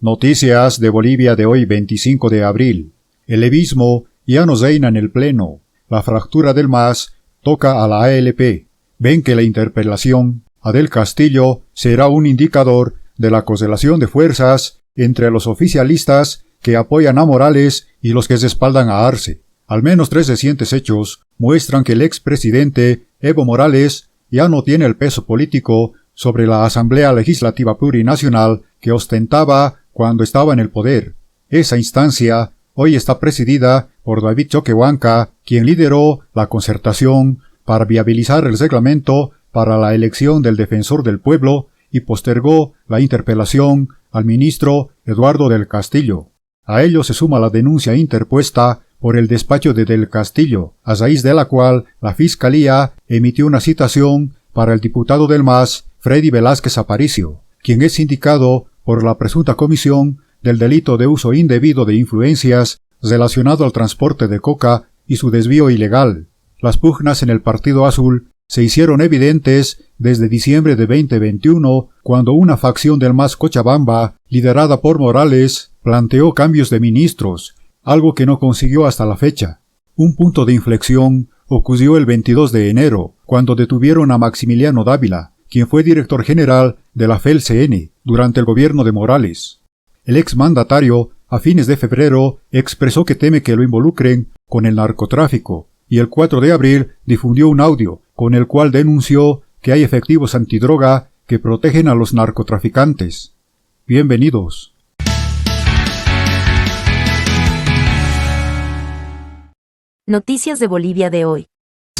Noticias de Bolivia de hoy 25 de abril. El levismo ya no reina en el Pleno. La fractura del MAS toca a la ALP. Ven que la interpelación a Del Castillo será un indicador de la correlación de fuerzas entre los oficialistas que apoyan a Morales y los que respaldan a Arce. Al menos 3 recientes hechos muestran que el expresidente Evo Morales ya no tiene el peso político sobre la Asamblea Legislativa Plurinacional que ostentaba cuando estaba en el poder. Esa instancia hoy está presidida por David Choquehuanca, quien lideró la concertación para viabilizar el reglamento para la elección del defensor del pueblo y postergó la interpelación al ministro Eduardo Del Castillo. A ello se suma la denuncia interpuesta por el despacho de Del Castillo, a raíz de la cual la Fiscalía emitió una citación para el diputado del MAS, Freddy Velázquez Aparicio, quien es indicado por la presunta comisión del delito de uso indebido de influencias relacionado al transporte de coca y su desvío ilegal. Las pugnas en el Partido Azul se hicieron evidentes desde diciembre de 2021, cuando una facción del MAS Cochabamba, liderada por Morales, planteó cambios de ministros, algo que no consiguió hasta la fecha. Un punto de inflexión ocurrió el 22 de enero, cuando detuvieron a Maximiliano Dávila, quien fue director general de la FELCN durante el gobierno de Morales. El exmandatario, a fines de febrero, expresó que teme que lo involucren con el narcotráfico, y el 4 de abril difundió un audio con el cual denunció que hay efectivos antidroga que protegen a los narcotraficantes. Bienvenidos. Noticias de Bolivia de hoy.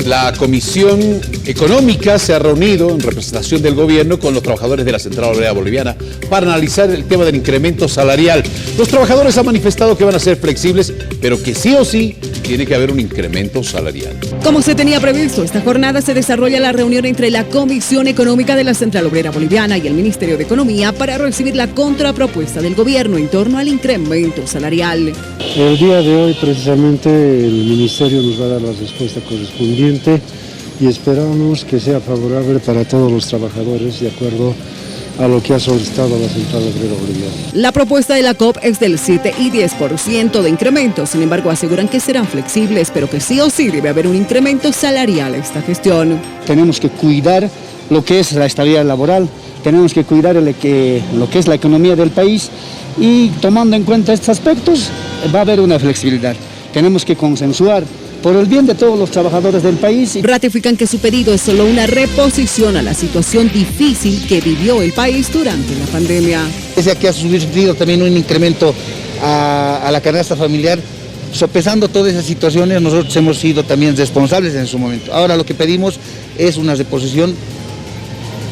La Comisión Económica se ha reunido en representación del gobierno con los trabajadores de la Central Obrera Boliviana para analizar el tema del incremento salarial. Los trabajadores han manifestado que van a ser flexibles, pero que sí o sí tiene que haber un incremento salarial. Como se tenía previsto, esta jornada se desarrolla la reunión entre la Comisión Económica de la Central Obrera Boliviana y el Ministerio de Economía para recibir la contrapropuesta del gobierno en torno al incremento salarial. El día de hoy precisamente el Ministerio nos va a dar la respuesta correspondiente y esperamos que sea favorable para todos los trabajadores de acuerdo a lo que ha solicitado la Central Obrera Boliviana. La propuesta de la COP es del 7 y 10% de incremento, sin embargo aseguran que serán flexibles, pero que sí o sí debe haber un incremento salarial a esta gestión. Tenemos que cuidar lo que es la estabilidad laboral, tenemos que cuidar lo que es la economía del país y tomando en cuenta estos aspectos va a haber una flexibilidad. Tenemos que consensuar por el bien de todos los trabajadores del país. Ratifican que su pedido es solo una reposición a la situación difícil que vivió el país durante la pandemia. Pese a que ha sufrido también un incremento a la canasta familiar, sopesando todas esas situaciones, nosotros hemos sido también responsables en su momento. Ahora lo que pedimos es una reposición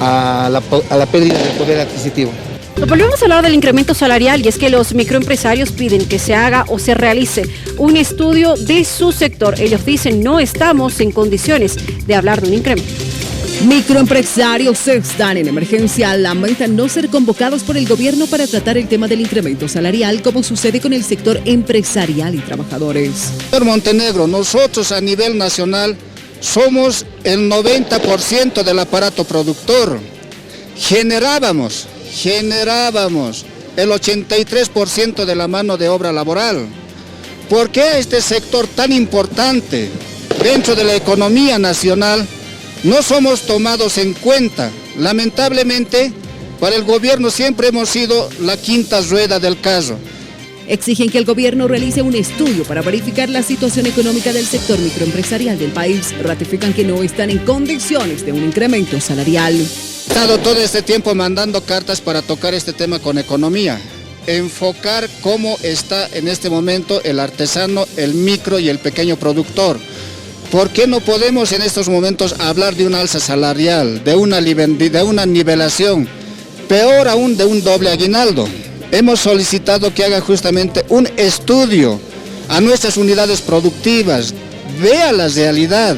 a la pérdida del poder adquisitivo. Volvemos a hablar del incremento salarial y es que los microempresarios piden que se haga o se realice un estudio de su sector. Ellos dicen no estamos en condiciones de hablar de un incremento. Microempresarios están en emergencia, lamentan no ser convocados por el gobierno para tratar el tema del incremento salarial como sucede con el sector empresarial y trabajadores. Señor Montenegro, nosotros a nivel nacional somos el 90% del aparato productor. Generábamos el 83% de la mano de obra laboral. ¿Por qué este sector tan importante dentro de la economía nacional no somos tomados en cuenta? Lamentablemente, para el gobierno siempre hemos sido la quinta rueda del carro. Exigen que el gobierno realice un estudio para verificar la situación económica del sector microempresarial del país. Ratifican que no están en condiciones de un incremento salarial. He estado todo este tiempo mandando cartas para tocar este tema con economía, enfocar cómo está en este momento el artesano, el micro y el pequeño productor. ¿Por qué no podemos en estos momentos hablar de una alza salarial, de una nivelación, peor aún de un doble aguinaldo? Hemos solicitado que haga justamente un estudio a nuestras unidades productivas, vea la realidad,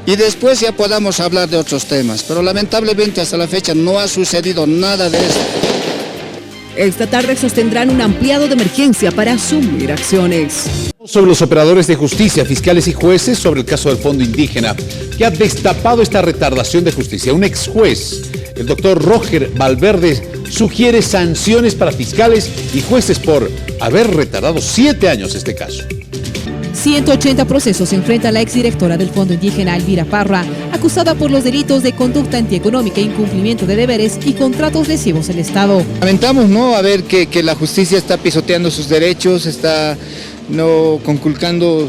y después ya podamos hablar de otros temas, pero lamentablemente hasta la fecha no ha sucedido nada de eso. Esta tarde sostendrán un ampliado de emergencia para asumir acciones. Sobre los operadores de justicia, fiscales y jueces, sobre el caso del Fondo Indígena, que ha destapado esta retardación de justicia. Un ex juez, el doctor Roger Valverde, sugiere sanciones para fiscales y jueces por haber retardado 7 años este caso. 180 procesos enfrenta a la exdirectora del Fondo Indígena, Elvira Parra, acusada por los delitos de conducta antieconómica, incumplimiento de deberes y contratos lesivos del Estado. Lamentamos, ¿no?, a ver que la justicia está pisoteando sus derechos, está conculcando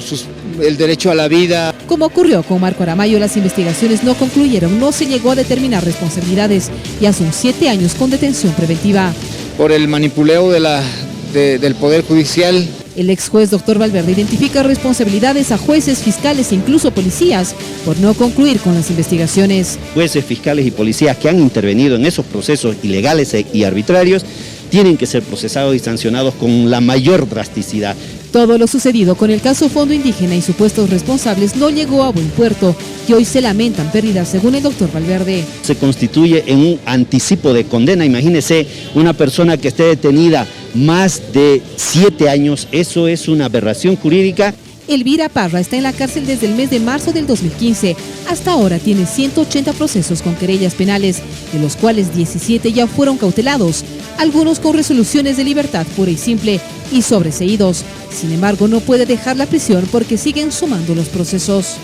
el derecho a la vida. Como ocurrió con Marco Aramayo, las investigaciones no concluyeron, no se llegó a determinar responsabilidades y ya son 7 años con detención preventiva. Por el manipuleo del Poder Judicial. El ex juez doctor Valverde identifica responsabilidades a jueces, fiscales e incluso policías por no concluir con las investigaciones. Jueces, fiscales y policías que han intervenido en esos procesos ilegales y arbitrarios tienen que ser procesados y sancionados con la mayor drasticidad. Todo lo sucedido con el caso Fondo Indígena y supuestos responsables no llegó a buen puerto y hoy se lamentan pérdidas, según el doctor Valverde. Se constituye en un anticipo de condena. Imagínese una persona que esté detenida más de 7 años, eso es una aberración jurídica. Elvira Parra está en la cárcel desde el mes de marzo del 2015. Hasta ahora tiene 180 procesos con querellas penales, de los cuales 17 ya fueron cautelados, algunos con resoluciones de libertad pura y simple y sobreseídos. Sin embargo, no puede dejar la prisión porque siguen sumando los procesos.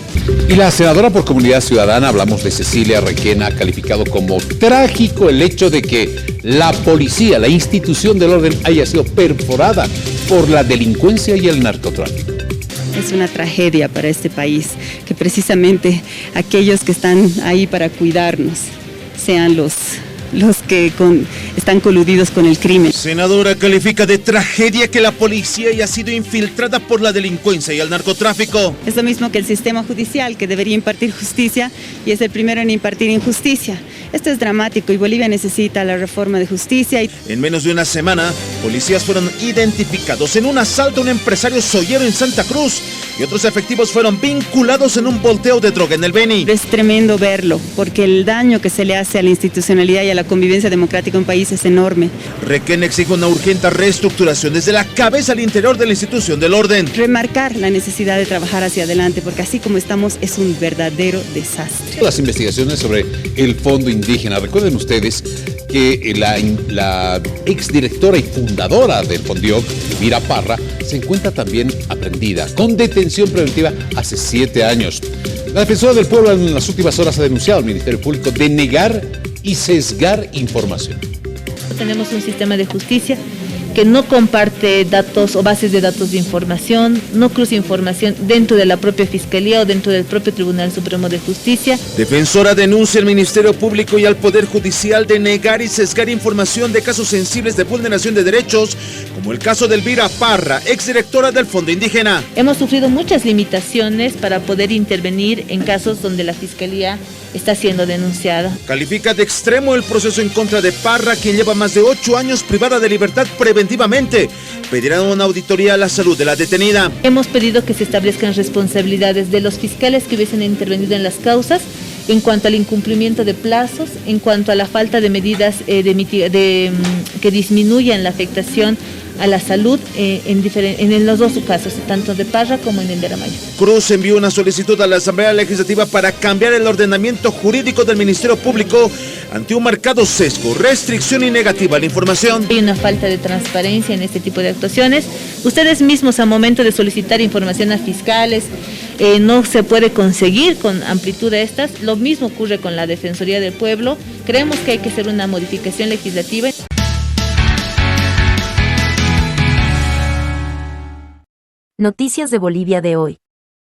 Y la senadora por Comunidad Ciudadana, hablamos de Cecilia Requena, ha calificado como trágico el hecho de que la policía, la institución del orden, haya sido perforada por la delincuencia y el narcotráfico. Es una tragedia para este país que precisamente aquellos que están ahí para cuidarnos sean los que están coludidos con el crimen. Senadora califica de tragedia que la policía haya sido infiltrada por la delincuencia y el narcotráfico. Es lo mismo que el sistema judicial, que debería impartir justicia y es el primero en impartir injusticia. Esto es dramático y Bolivia necesita la reforma de justicia. En menos de una semana, policías fueron identificados en un asalto a un empresario soyero en Santa Cruz y otros efectivos fueron vinculados en un volteo de droga en el Beni. Es tremendo verlo, porque el daño que se le hace a la institucionalidad y a la convivencia democrática en un país es enorme. Requena exige una urgente reestructuración desde la cabeza al interior de la institución del orden. Remarcar la necesidad de trabajar hacia adelante, porque así como estamos es un verdadero desastre. Las investigaciones sobre el Fondo Indígena. Recuerden ustedes que la exdirectora y fundadora del Fondioc, Elvira Parra, se encuentra también aprehendida con detención preventiva hace 7 años. La defensora del pueblo en las últimas horas ha denunciado al Ministerio Público de negar y sesgar información. Tenemos un sistema de justicia que no comparte datos o bases de datos de información, no cruza información dentro de la propia Fiscalía o dentro del propio Tribunal Supremo de Justicia. Defensora denuncia al Ministerio Público y al Poder Judicial de negar y sesgar información de casos sensibles de vulneración de derechos, como el caso de Elvira Parra, exdirectora del Fondo Indígena. Hemos sufrido muchas limitaciones para poder intervenir en casos donde la Fiscalía está siendo denunciada. Califica de extremo el proceso en contra de Parra, quien lleva más de 8 años privada de libertad preventivamente. Pedirán una auditoría a la salud de la detenida. Hemos pedido que se establezcan responsabilidades de los fiscales que hubiesen intervenido en las causas en cuanto al incumplimiento de plazos, en cuanto a la falta de medidas que disminuyan la afectación a la salud en los dos casos, tanto de Parra como en el de Aramayo. Cruz envió una solicitud a la Asamblea Legislativa para cambiar el ordenamiento jurídico del Ministerio Público ante un marcado sesgo, restricción y negativa a la información. Hay una falta de transparencia en este tipo de actuaciones. Ustedes mismos, al momento de solicitar información a fiscales, no se puede conseguir con amplitud de estas. Lo mismo ocurre con la Defensoría del Pueblo. Creemos que hay que hacer una modificación legislativa. Noticias de Bolivia de hoy.